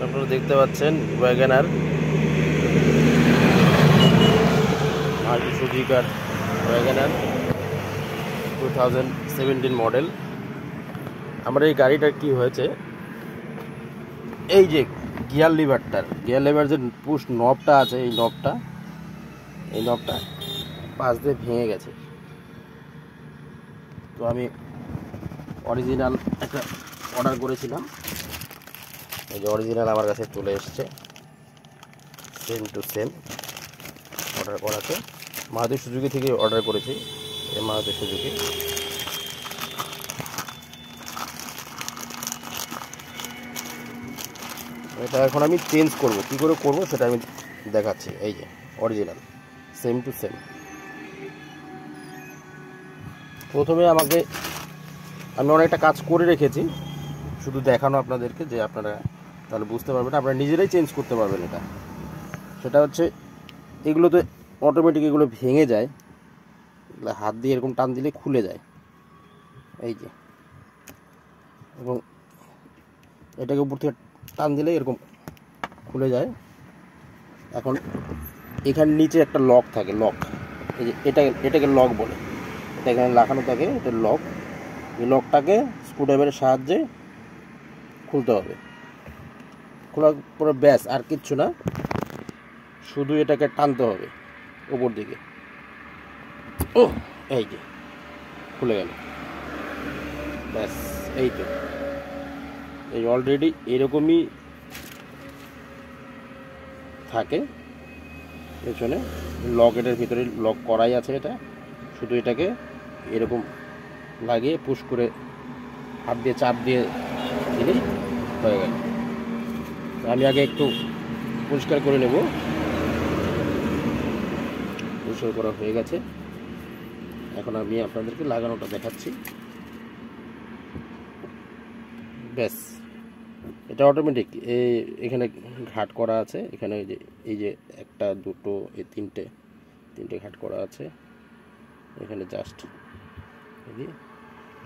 আপনারা দেখতে পাচ্ছেন ওয়াগনার মারুতি সুজুকির ওয়াগনার 2017 মডেল। আমার এই গাড়িটার কি হয়েছে, এই যে গিয়ার লিভার যে পুশ নবটা আছে, এই নবটা পাশ দিয়ে ভেঙে গেছে। তো আমি অরিজিনাল একটা অর্ডার করেছিলাম, এই যে অরিজিনাল আমার কাছে চলে এসছে, সেম টু সেম অর্ডার করাতে। মারুতি সুজুকি থেকে অর্ডার করেছি, এই মারুতি সুজুকি। এটা এখন আমি চেঞ্জ করব, কী করে করব সেটা আমি দেখাচ্ছি। এই যে অরিজিনাল সেম টু সেম। প্রথমে আমি অনেকটা কাজ করে রেখেছি, শুধু দেখানো আপনাদেরকে, যে আপনারা তাহলে বুঝতে পারবেন, আপনারা নিজেরাই চেঞ্জ করতে পারবেন এটা। সেটা হচ্ছে, এগুলো তো অটোমেটিক এগুলো ভেঙে যায়, হাত দিয়ে এরকম টান দিলে খুলে যায়, এই যে। এবং এটাকে উপর থেকে টান দিলে এরকম খুলে যায়। এখন এখানে নিচে একটা লক থাকে, এই যে এটাকে লক বলে, এটা এখানে লাগানো থাকে, এটা লক। এই লকটাকে স্ক্রুড্রাইভারের সাহায্যে খুলতে হবে। খোলার পরে ব্যাস, আর কিচ্ছু না, শুধু এটাকে টানতে হবে উপর দিকে। ও এই যে খুলে গেল, ব্যাস। এই তো, এই অলরেডি এরকমই থাকে পেছনে লক, এটার ভিতরে লক করাই আছে। এটা শুধু এটাকে এরকম লাগিয়ে পুশ করে হাত দিয়ে চাপ দিয়ে দিলেই হয়ে গেল। আমি আগে একটু পরিষ্কার করে নেব। পরিষ্কার করা হয়ে গেছে, এখন আমি আপনাদেরকে লাগানোটা দেখাচ্ছি। ব্যাস, এটা অটোমেটিক। এখানে ঘাট করা আছে, এখানে এই যে একটা দুটো এই তিনটে ঘাট করা আছে। এখানে জাস্ট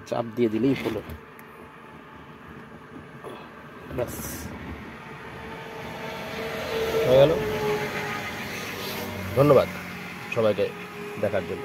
চাপ দিয়ে দিলেই হলো, ব্যাস হয়ে গেল। ধন্যবাদ সবাইকে দেখার জন্য।